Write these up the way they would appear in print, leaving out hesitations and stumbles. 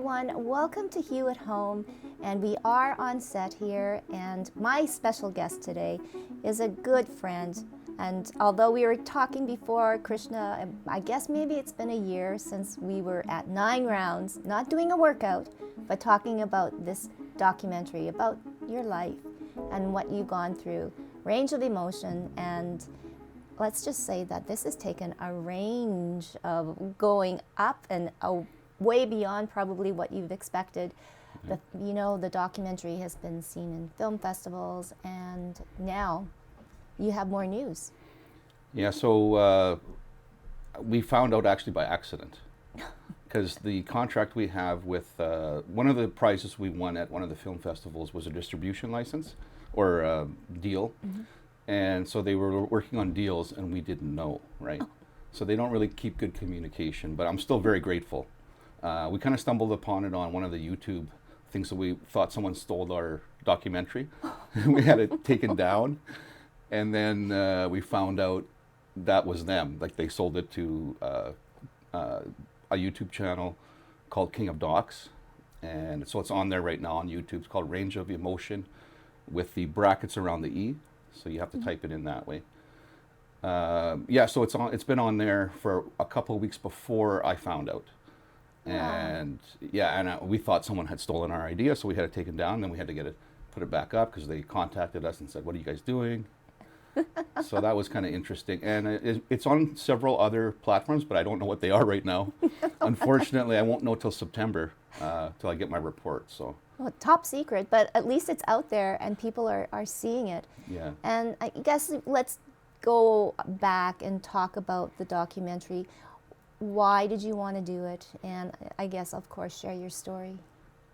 everyone. Welcome to Hugh at Home, and we are on set here, and my special guest today is a good friend. And although we were talking before, Krishna, I guess maybe it's been a year since we were at 9 rounds, not doing a workout, but talking about this documentary, about your life and what you've gone through, range of emotion, and let's just say that this has taken a range of going up and way beyond probably what you've expected. The documentary has been seen in film festivals, and now you have more news. Yeah, so we found out actually by accident, because the contract we have with one of the prizes we won at one of the film festivals was a distribution license or a deal. Mm-hmm. And so they were working on deals and we didn't know, right? Oh. So they don't really keep good communication, but I'm still very grateful. We kind of stumbled upon it on one of the YouTube things that we thought someone stole our documentary. We had it taken down. And then we found out that was them. Like they sold it to a YouTube channel called King of Docs. And so it's on there right now on YouTube. It's called Range of Emotion with the brackets around the E. So you have to type it in that way. So it's been on there for a couple of weeks before I found out. And we thought someone had stolen our idea, so we had it taken down. Then we had to put it back up because they contacted us and said, "What are you guys doing?" So that was kind of interesting. And it's on several other platforms, but I don't know what they are right now. Unfortunately, I won't know till September, till I get my report. So. Well, top secret, but at least it's out there and people are seeing it. Yeah. And I guess let's go back and talk about the documentary. Why did you want to do it? And I guess, of course, share your story.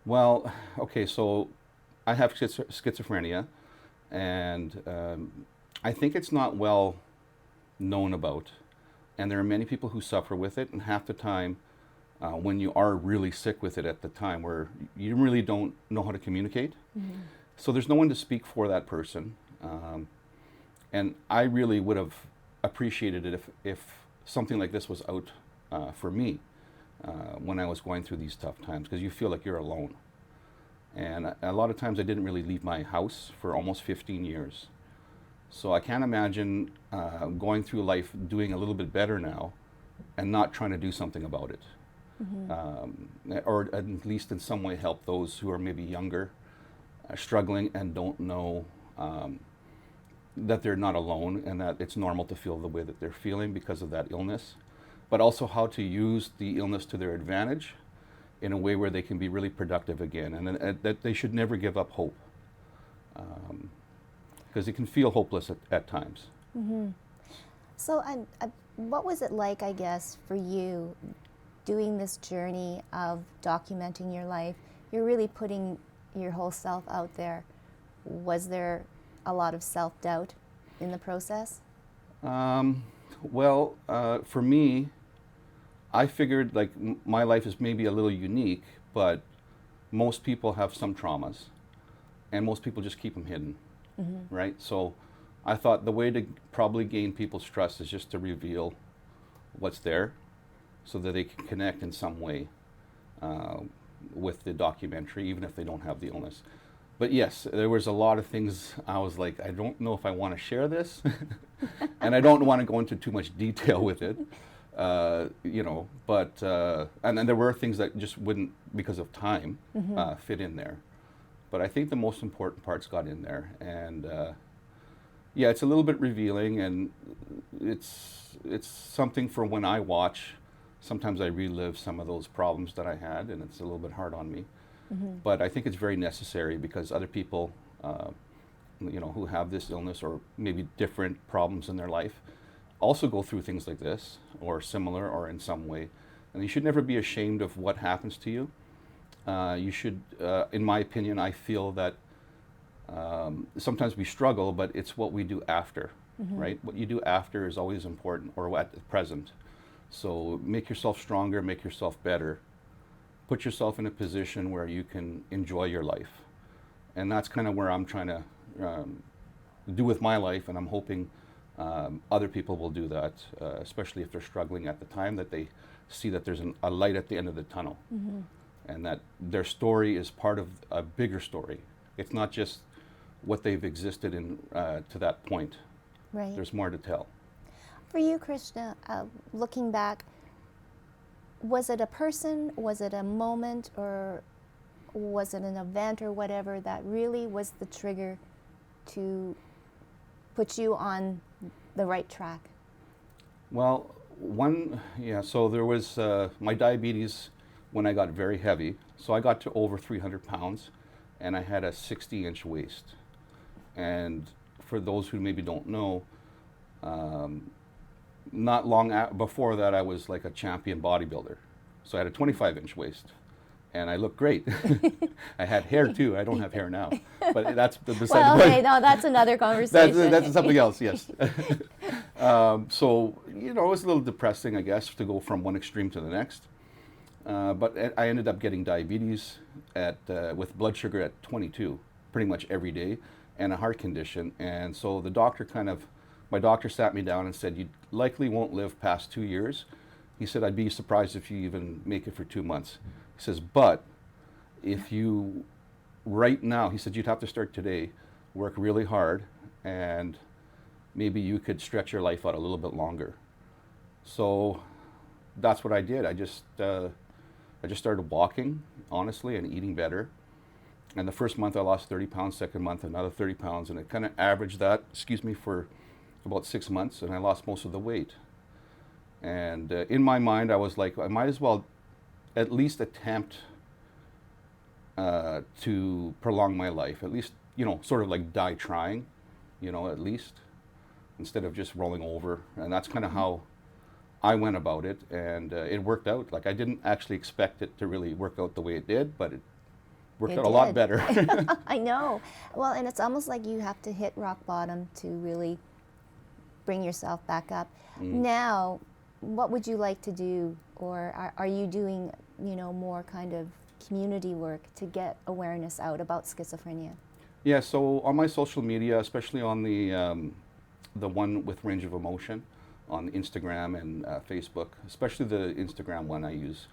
Well, okay, so I have schizophrenia, and I think it's not well known about. And there are many people who suffer with it, and half the time, when you are really sick with it at the time where you really don't know how to communicate. Mm-hmm. So there's no one to speak for that person. And I really would have appreciated it if something like this was out for me when I was going through these tough times, because you feel like you're alone. And a lot of times I didn't really leave my house for almost 15 years. So I can't imagine going through life doing a little bit better now and not trying to do something about it. Mm-hmm. Or at least in some way help those who are maybe younger, struggling and don't know that they're not alone and that it's normal to feel the way that they're feeling because of that illness, but also how to use the illness to their advantage in a way where they can be really productive again, and that they should never give up hope, because it can feel hopeless at times. Mm-hmm. So what was it like, I guess, for you doing this journey of documenting your life? You're really putting your whole self out there. Was there a lot of self-doubt in the process? For me, I figured like my life is maybe a little unique, but most people have some traumas, and most people just keep them hidden, mm-hmm. right? So I thought the way to probably gain people's trust is just to reveal what's there, so that they can connect in some way with the documentary, even if they don't have the illness. But yes, there was a lot of things I was like, I don't know if I want to share this, and I don't want to go into too much detail with it, but and then there were things that just wouldn't, because of time, mm-hmm. Fit in there. But I think the most important parts got in there, and it's a little bit revealing, and it's something for when I watch. Sometimes I relive some of those problems that I had, and it's a little bit hard on me. Mm-hmm. But I think it's very necessary because other people, who have this illness or maybe different problems in their life, also go through things like this or similar or in some way. And you should never be ashamed of what happens to you. You should, in my opinion, I feel that sometimes we struggle, but it's what we do after, mm-hmm. right? What you do after is always important, or at the present. So make yourself stronger, make yourself better. Put yourself in a position where you can enjoy your life. And that's kind of where I'm trying to do with my life, and I'm hoping other people will do that, especially if they're struggling at the time, that they see that there's a light at the end of the tunnel. Mm-hmm. and that their story is part of a bigger story. It's not just what they've existed in to that point. Right. There's more to tell. For you, Krishna, looking back, was it a person, was it a moment, or was it an event or whatever that really was the trigger to put you on the right track? Well, so there was my diabetes when I got very heavy. So I got to over 300 pounds, and I had a 60-inch waist. And for those who maybe don't know, not long before that, I was like a champion bodybuilder. So I had a 25-inch waist, and I looked great. I had hair too. I don't have hair now, but that's beside Well, the okay, point. no, that's another conversation. That's something else, yes. So, it was a little depressing, I guess, to go from one extreme to the next. But I ended up getting diabetes with blood sugar at 22, pretty much every day, and a heart condition. And so my doctor sat me down and said, you likely won't live past 2 years. He said, I'd be surprised if you even make it for 2 months. He says, but if you, right now, he said, you'd have to start today, work really hard, and maybe you could stretch your life out a little bit longer. So that's what I did. I just started walking, honestly, and eating better. And the first month I lost 30 pounds, second month another 30 pounds, and it kind of averaged that, for about 6 months, and I lost most of the weight. And in my mind, I was like, I might as well at least attempt to prolong my life, at least, sort of like die trying, at least, instead of just rolling over. And that's kind of how I went about it, and it worked out. Like, I didn't actually expect it to really work out the way it did, but it worked out a lot better. I know. Well, and it's almost like you have to hit rock bottom to really bring yourself back up. Now, what would you like to do, or are you doing, more kind of community work to get awareness out about schizophrenia? Yeah, so on my social media, especially on the one with Range of Emotion, on Instagram and Facebook, especially the Instagram one I use,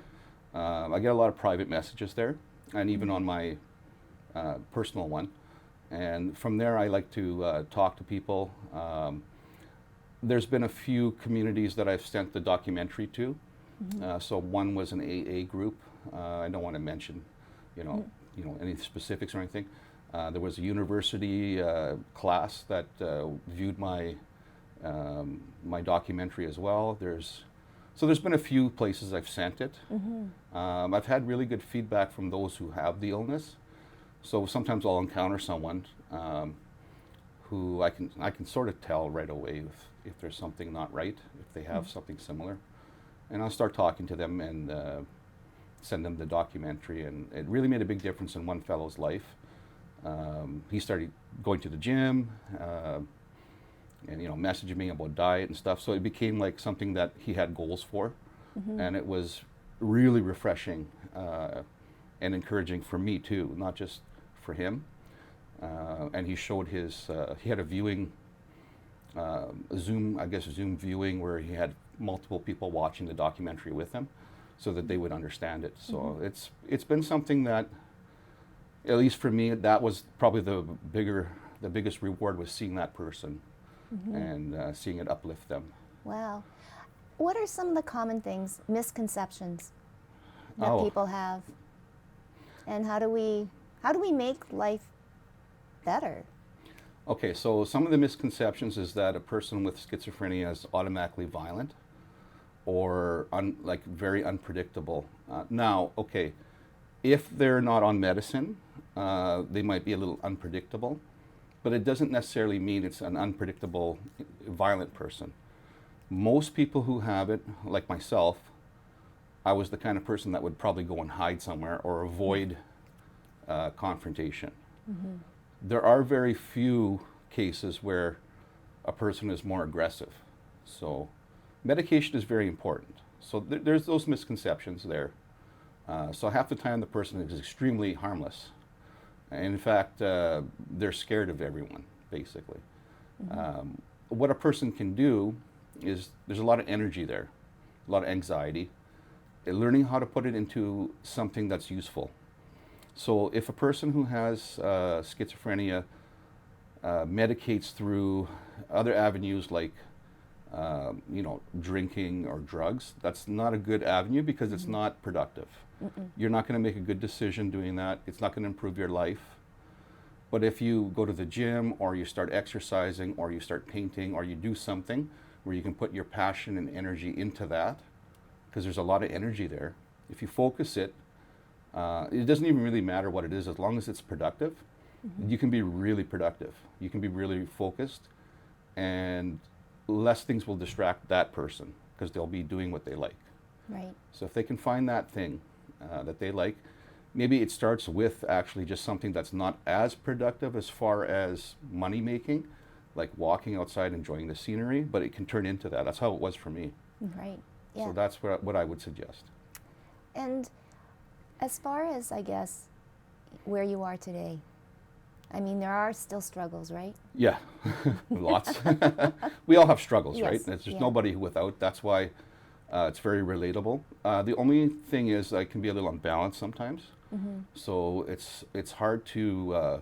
I get a lot of private messages there, and even on my personal one. And from there, I like to talk to people. There's been a few communities that I've sent the documentary to. So one was an AA group. I don't want to mention, any specifics or anything. There was a university class that viewed my my documentary as well. There's been a few places I've sent it. I've had really good feedback from those who have the illness. So sometimes I'll encounter someone who I can sort of tell right away if there's something not right, if they have something similar. And I'll start talking to them and send them the documentary. And it really made a big difference in one fellow's life. He started going to the gym and messaging me about diet and stuff. So it became like something that he had goals for. And it was really refreshing and encouraging for me too, not just for him. And he showed he had a viewing, Zoom viewing, where he had multiple people watching the documentary with him so that they would understand it. So it's been something that, at least for me, that was probably the biggest reward, was seeing that person and seeing it uplift them. Wow. What are some of the common things, misconceptions that people have? And how do we make life better? Okay, so some of the misconceptions is that a person with schizophrenia is automatically violent or very unpredictable. Now, okay, if they're not on medicine, they might be a little unpredictable, but it doesn't necessarily mean it's an unpredictable, violent person. Most people who have it, like myself, I was the kind of person that would probably go and hide somewhere or avoid confrontation. There are very few cases where a person is more aggressive. So medication is very important. So there's those misconceptions there. So half the time the person is extremely harmless. And in fact, they're scared of everyone, basically. What a person can do is, there's a lot of energy there, a lot of anxiety. learning how to put it into something that's useful. So if a person who has schizophrenia medicates through other avenues like drinking or drugs, that's not a good avenue because it's not productive. You're not going to make a good decision doing that. It's not going to improve your life. But if you go to the gym, or you start exercising, or you start painting, or you do something where you can put your passion and energy into that, because there's a lot of energy there. If you focus it, it doesn't even really matter what it is, as long as it's productive, you can be really productive. You can be really focused, and less things will distract that person because they'll be doing what they like. Right. So if they can find that thing that they like, maybe it starts with actually just something that's not as productive as far as money making, like walking outside, enjoying the scenery, but it can turn into that. That's how it was for me. Right. Yeah. So that's what I would suggest. And as far as, I guess, where you are today, I mean, there are still struggles, right? Yeah, lots. We all have struggles, Yes, right? There's just yeah. nobody without. That's why it's very relatable. The only thing is I can be a little unbalanced sometimes. So it's hard to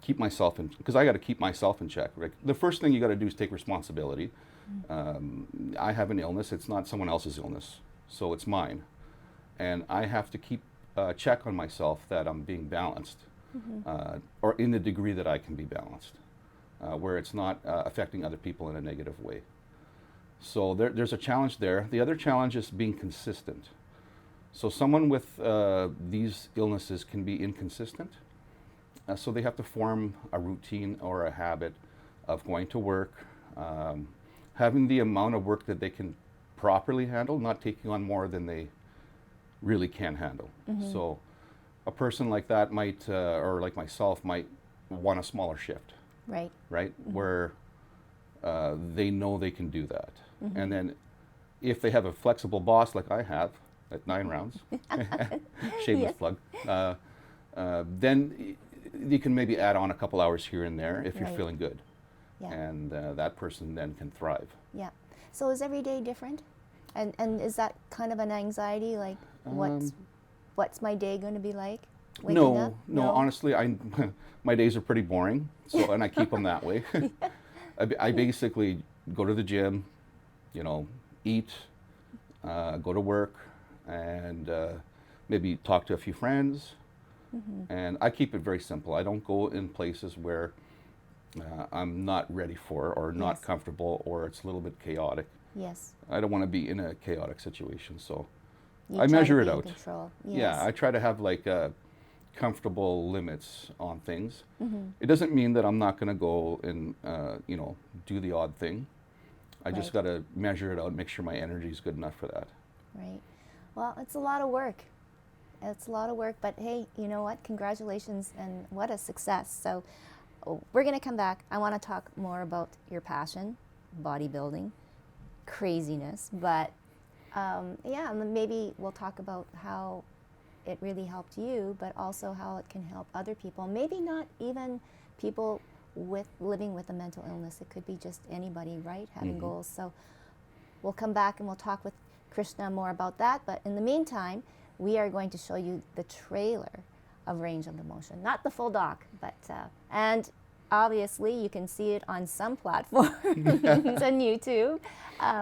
keep myself in, because I got to keep myself in check. Right? The first thing you got to do is take responsibility. I have an illness. It's not someone else's illness, so it's mine. And I have to keep check on myself that I'm being balanced, or in the degree that I can be balanced, where it's not affecting other people in a negative way. So there's a challenge there. The other challenge is being consistent. So someone with these illnesses can be inconsistent. So they have to form a routine or a habit of going to work, having the amount of work that they can properly handle, not taking on more than they really can handle. So a person like that might, or like myself, might want a smaller shift, Right. right? Where they know they can do that. And then if they have a flexible boss like I have at 9 rounds, shameless plug, then you can maybe add on a couple hours here and there if you're Right. feeling good. Yeah. And that person then can thrive. Yeah. So is every day different? And is that kind of an anxiety, like what's my day going to be like? Waking up? No, honestly, my days are pretty boring, so and I keep them that way. I basically go to the gym, eat, go to work, and maybe talk to a few friends. And I keep it very simple. I don't go in places where I'm not ready for, or not Yes. comfortable, or it's a little bit chaotic. Yes. I don't want to be in a chaotic situation, so You I try measure to it be in out. Control. Yeah, I Yes. try to have like comfortable limits on things. It doesn't mean that I'm not going to go and do the odd thing. I just got Right. to measure it out, make sure my energy is good enough for that. Right. Well, it's a lot of work. It's a lot of work, but hey, you know what? Congratulations, and what a success. So we're going to come back. I want to talk more about your passion, bodybuilding, craziness, but yeah, and then maybe we'll talk about how it really helped you, but also how it can help other people. Maybe not even people living with a mental illness. It could be just anybody, right? Having goals. So we'll come back and we'll talk with Krishna more about that. But in the meantime, we are going to show you the trailer of Range of Emotion. Not the full doc, but, and obviously you can see it on some platforms on YouTube.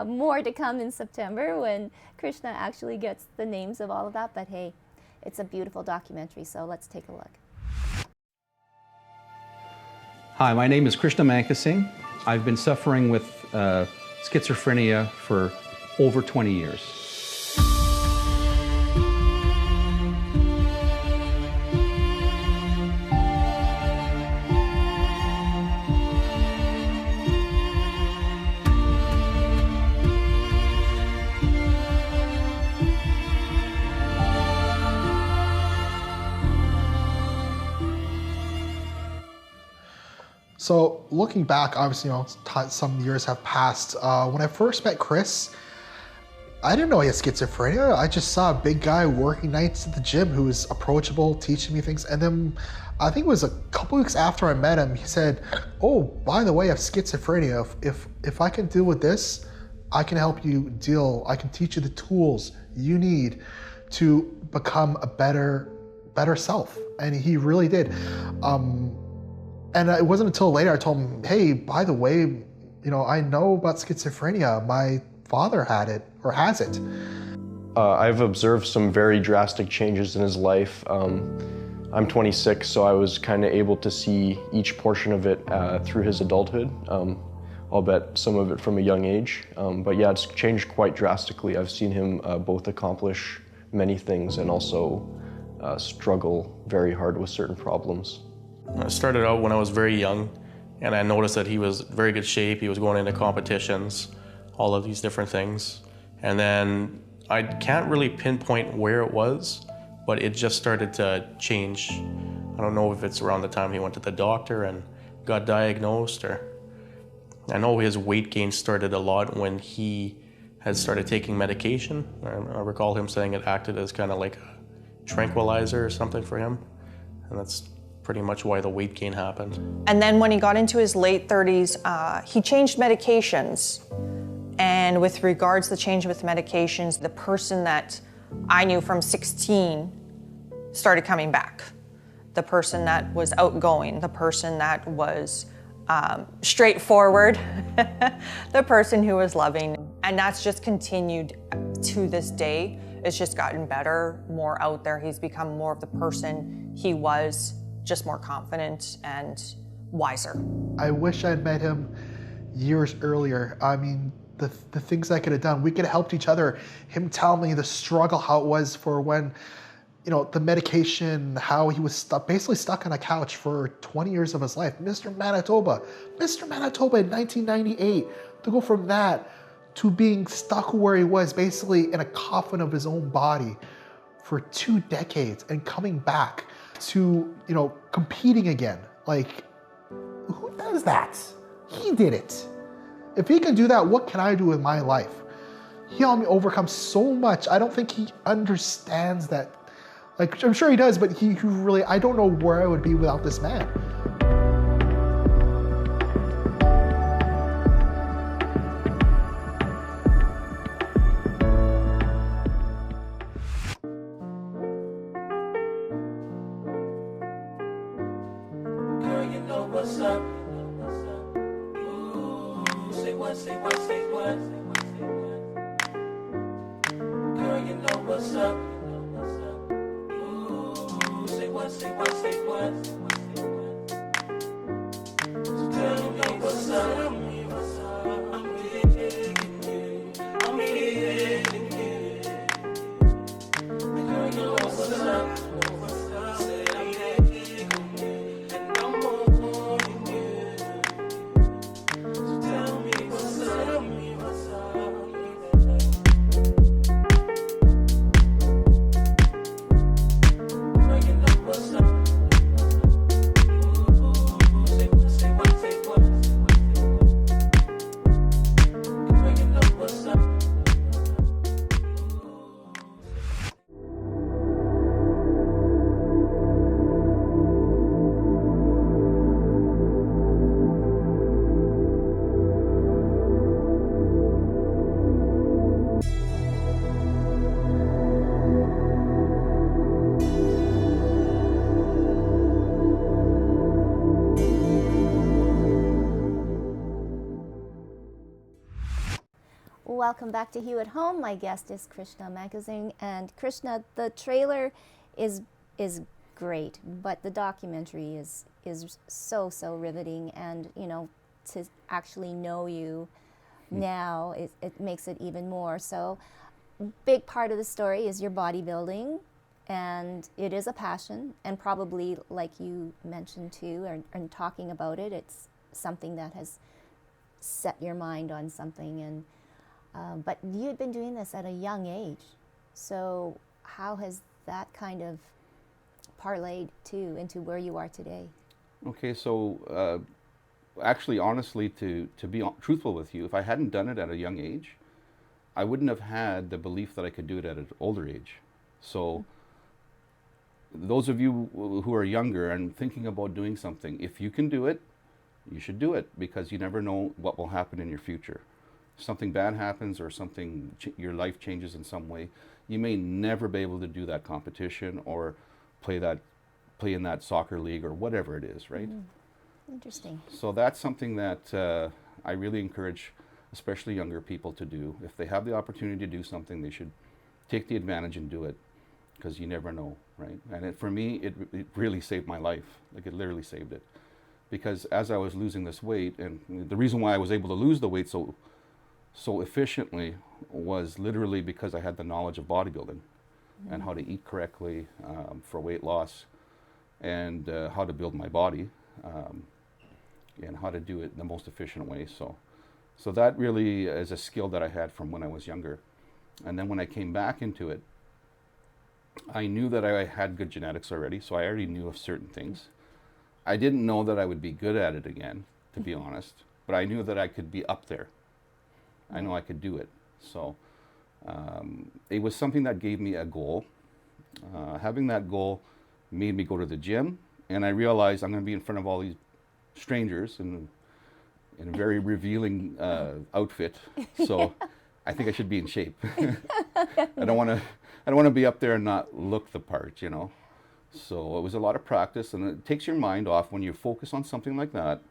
More to come in September when Krishna actually gets the names of all of that. But hey, it's a beautiful documentary, so let's take a look. Hi, my name is Krishna Mankasingh. I've been suffering with schizophrenia for over 20 years. So looking back, obviously, some years have passed. When I first met Chris, I didn't know he had schizophrenia. I just saw a big guy working nights at the gym who was approachable, teaching me things. And then I think it was a couple weeks after I met him, he said, "Oh, by the way, I have schizophrenia. If I can deal with this, I can help you deal. I can teach you the tools you need to become a better self. And he really did. And it wasn't until later I told him, hey, by the way, you know, I know about schizophrenia. My father had it or has it. I've observed some very drastic changes in his life. I'm 26, so I was kind of able to see each portion of it through his adulthood. I'll bet some of it from a young age. But yeah, it's changed quite drastically. I've seen him both accomplish many things and also struggle very hard with certain problems. I started out when I was very young, and I noticed that he was in very good shape. He was going into competitions, all of these different things. And then I can't really pinpoint where it was, but it just started to change. I don't know if it's around the time he went to the doctor and got diagnosed, or I know his weight gain started a lot when he had started taking medication. I recall him saying it acted as kind of like a tranquilizer or something for him, and that's pretty much why the weight gain happened. And then when he got into his late 30s, he changed medications. And with regards to the change with medications, the person that I knew from 16 started coming back. The person that was outgoing, the person that was straightforward, the person who was loving. And that's just continued to this day. It's just gotten better, more out there. He's become more of the person he was, just more confident and wiser. I wish I'd met him years earlier. I mean, the things I could have done, we could have helped each other. Him telling me the struggle, how it was for when, you know, the medication, how he was basically stuck on a couch for 20 years of his life. Mr. Manitoba in 1998, to go from that to being stuck where he was, basically in a coffin of his own body for 2 decades and coming back to, you know, competing again. Like, who does that? He did it. If he can do that, what can I do with my life? He helped me overcome so much. I don't think he understands that. Like, I'm sure he does, but he really, I don't know where I would be without this man. Girl, you know what's up. Ooh, say what, say what, say what. Girl, you know what's up. Ooh, say what, say what, say what. So tell me what's up. I'm digging you. I'm hitting you. Girl, you know what's up. Say I'm digging you, and I'm wanting you. So tell me what's up. Tell me what's up. Girl, you know what's up. Ooh, say what, say what, say what. Girl, you know what's up. Welcome back to Hugh at Home. My guest is Krishna Mankasingh, and Krishna, the trailer is great, but the documentary is so riveting, and you know, to actually know you now, it makes it even more. So, big part of the story is your bodybuilding, and it is a passion, and probably, like you mentioned too, and talking about it, it's something that has set your mind on something. And but you had been doing this at a young age, so how has that kind of parlayed too into where you are today? Okay, so actually, honestly, to be truthful with you, if I hadn't done it at a young age, I wouldn't have had the belief that I could do it at an older age. So those of you who are younger and thinking about doing something, if you can do it, you should do it, because you never know what will happen in your future. Something bad happens, or something, your life changes in some way, you may never be able to do that competition or play in that soccer league or whatever it is, right? Interesting. So that's something that I really encourage, especially younger people, to do. If they have the opportunity to do something, they should take the advantage and do it, because you never know, right? And for me, it really saved my life. Like, it literally saved it. Because as I was losing this weight, and the reason why I was able to lose the weight so efficiently was literally because I had the knowledge of bodybuilding and how to eat correctly for weight loss, and how to build my body, and how to do it the most efficient way. So that really is a skill that I had from when I was younger. And then when I came back into it, I knew that I had good genetics already, so I already knew of certain things. I didn't know that I would be good at it again, to be honest, but I knew that I could be up there. I know I could do it. So it was something that gave me a goal. Having that goal made me go to the gym, and I realized I'm going to be in front of all these strangers in a very revealing outfit. So I think I should be in shape. I don't want to be up there and not look the part, you know. So it was a lot of practice, and it takes your mind off when you focus on something like that,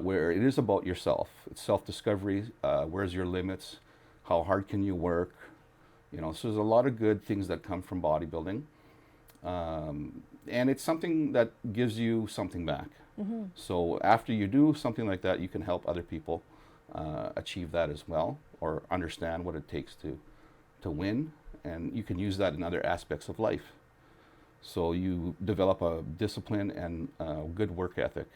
where it is about yourself. It's self-discovery. Where's your limits? How hard can you work? You know, so there's a lot of good things that come from bodybuilding. And it's something that gives you something back. So after you do something like that, you can help other people achieve that as well, or understand what it takes to win. And you can use that in other aspects of life. So you develop a discipline and a good work ethic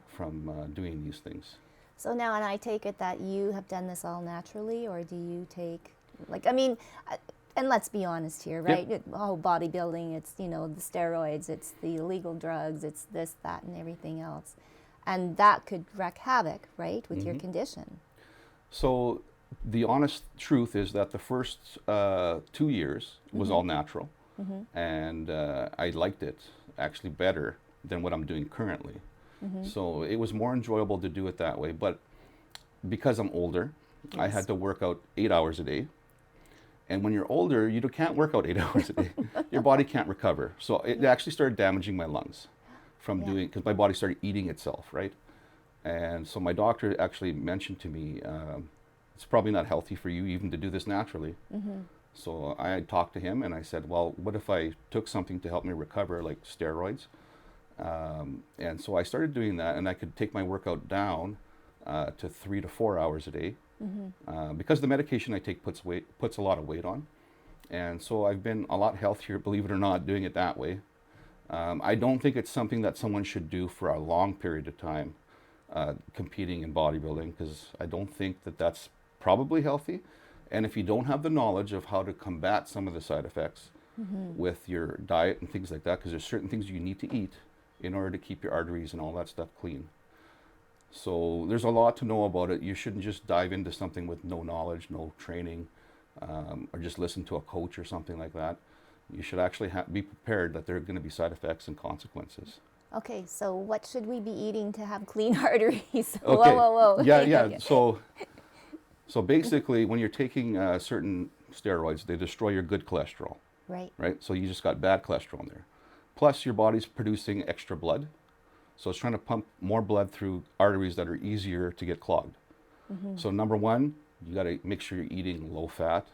from doing these things. So now, and I take it that you have done this all naturally, or do you take, like, I mean, and let's be honest here, right? Yep. Bodybuilding, it's, you know, the steroids, it's the illegal drugs, it's this, that, and everything else. And that could wreak havoc, right, with your condition. So the honest truth is that the first 2 years was all natural. And I liked it actually better than what I'm doing currently. So it was more enjoyable to do it that way. But because I'm older, I had to work out 8 hours a day. And when you're older, you can't work out 8 hours a day. Your body can't recover. So it actually started damaging my lungs from doing, because my body started eating itself, right? And so my doctor actually mentioned to me, it's probably not healthy for you even to do this naturally. So I talked to him and I said, well, what if I took something to help me recover, like steroids? And so I started doing that, and I could take my workout down to 3 to 4 hours a day. Because the medication I take puts a lot of weight on. And so I've been a lot healthier, believe it or not, doing it that way. I don't think it's something that someone should do for a long period of time, competing in bodybuilding, because I don't think that that's probably healthy. And if you don't have the knowledge of how to combat some of the side effects with your diet and things like that, because there's certain things you need to eat in order to keep your arteries and all that stuff clean. So there's a lot to know about it. You shouldn't just dive into something with no knowledge, no training, or just listen to a coach or something like that. You should actually be prepared that there are going to be side effects and consequences. Okay, so what should we be eating to have clean arteries? Okay. Whoa. Yeah. So basically, when you're taking certain steroids, they destroy your good cholesterol. Right? So you just got bad cholesterol in there. Plus, your body's producing extra blood. So it's trying to pump more blood through arteries that are easier to get clogged. So number one, you got to make sure you're eating low fat,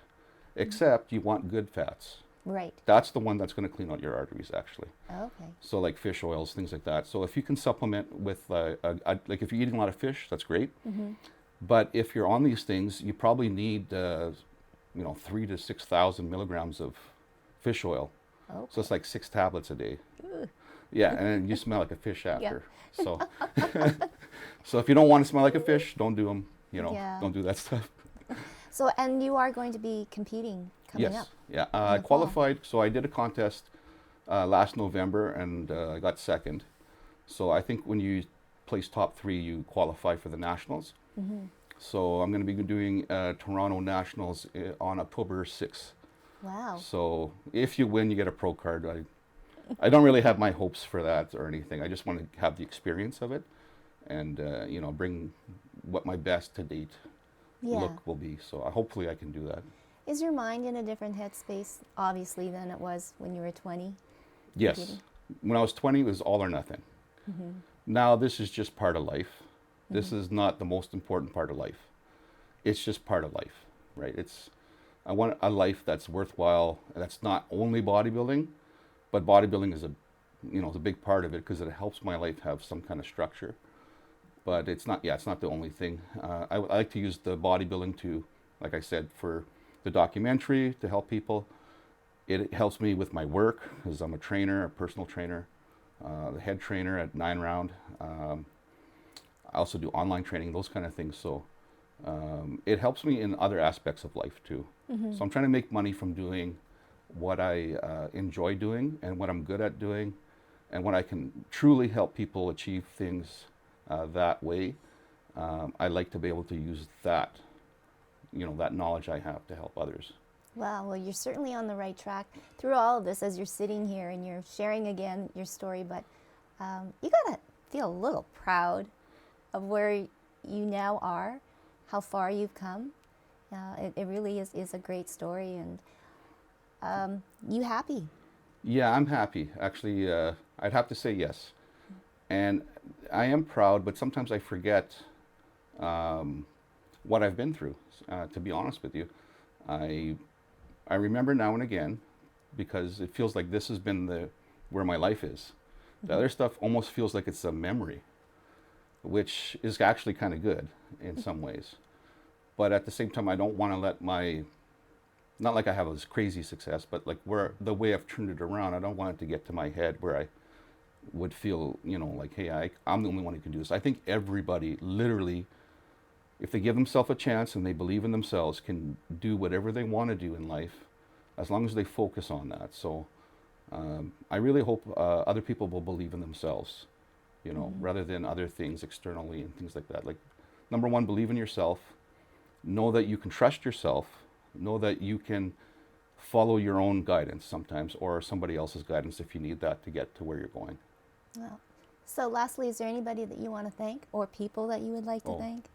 except you want good fats. Right. That's the one that's going to clean out your arteries, actually. Okay. So like fish oils, things like that. So if you can supplement with, like if you're eating a lot of fish, that's great. But if you're on these things, you probably need, 3,000 to 6,000 milligrams of fish oil. Okay. So it's like 6 tablets a day. Yeah, and then you smell like a fish after. So, so if you don't want to smell like a fish, don't do them. Don't do that stuff. So, and you are going to be competing coming up. Yeah. I qualified. So I did a contest last November, and I got second. So I think when you place top 3, you qualify for the nationals. So I'm going to be doing Toronto Nationals on October 6th. Wow. So if you win, you get a pro card. I don't really have my hopes for that or anything. I just want to have the experience of it, and bring what my best to date look will be. So hopefully I can do that. Is your mind in a different headspace, obviously, than it was when you were 20? Yes. Competing? When I was 20, it was all or nothing. Now this is just part of life. This is not the most important part of life. It's just part of life, right? I want a life that's worthwhile, and that's not only bodybuilding, but bodybuilding is is a big part of it because it helps my life have some kind of structure. But it's not the only thing. I like to use the bodybuilding to, like I said, for the documentary to help people. It helps me with my work because I'm a trainer, a personal trainer, the head trainer at 9 Round. I also do online training, those kind of things. So it helps me in other aspects of life too. So I'm trying to make money from doing what I enjoy doing and what I'm good at doing, and when I can truly help people achieve things that way. I like to be able to use that, that knowledge I have to help others. Wow, well, you're certainly on the right track through all of this as you're sitting here and you're sharing again your story, but you gotta feel a little proud of where you now are, how far you've come. It really is a great story, and you happy? Yeah, I'm happy. Actually, I'd have to say yes. And I am proud, but sometimes I forget what I've been through, to be honest with you. I remember now and again, because it feels like this has been where my life is. The other stuff almost feels like it's a memory, which is actually kind of good in some ways. But at the same time, I don't want to let not like I have this crazy success, but like the way I've turned it around, I don't want it to get to my head where I would feel, like, hey, I'm the only one who can do this. I think everybody, literally, if they give themselves a chance and they believe in themselves, can do whatever they want to do in life, as long as they focus on that. So I really hope other people will believe in themselves, rather than other things externally and things like that. Like, number one, believe in yourself. Know that you can trust yourself. Know that you can follow your own guidance sometimes, or somebody else's guidance if you need that to get to where you're going. Well, so lastly, is there anybody that you want to thank, or people that you would like to thank?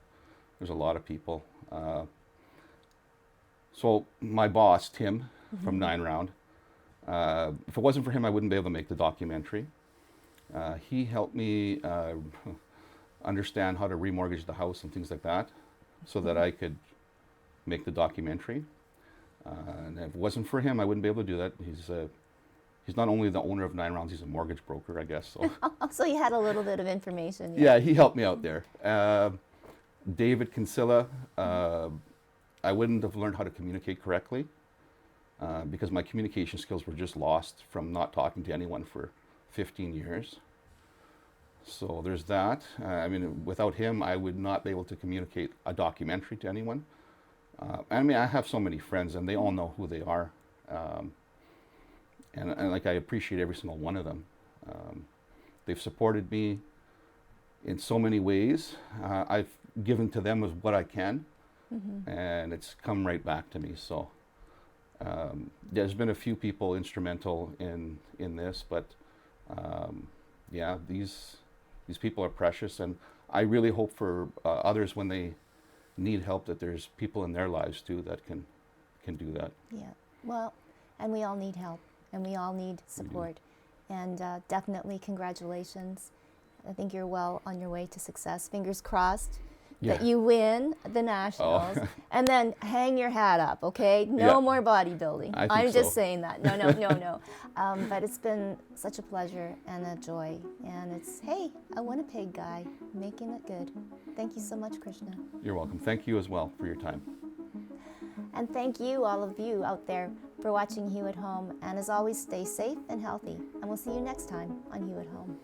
There's a lot of people. So my boss, Tim, from 9 Round, if it wasn't for him, I wouldn't be able to make the documentary. He helped me understand how to remortgage the house and things like that, so that I could make the documentary. And if it wasn't for him, I wouldn't be able to do that. He's not only the owner of 9 Rounds, he's a mortgage broker, I guess. So, So you had a little bit of information. yeah, he helped me out there. David Kinsella, I wouldn't have learned how to communicate correctly because my communication skills were just lost from not talking to anyone for 15 years. So there's that. Without him, I would not be able to communicate a documentary to anyone. I have so many friends, and they all know who they are. And I appreciate every single one of them. They've supported me in so many ways. I've given to them as what I can, and it's come right back to me. So there's been a few people instrumental in this, but these people are precious, and I really hope for others when they need help that there's people in their lives too that can do that. Yeah, well, and we all need help, and we all need support, and definitely congratulations. I think you're well on your way to success. Fingers crossed that you win the nationals, and then hang your hat up, okay? No more bodybuilding. I'm just saying that. No. But it's been such a pleasure and a joy, and it's, hey, a Winnipeg guy making it good. Thank you so much, Krishna. You're welcome. Thank you as well for your time. And thank you, all of you out there, for watching Hugh at Home. And as always, stay safe and healthy. And we'll see you next time on Hugh at Home.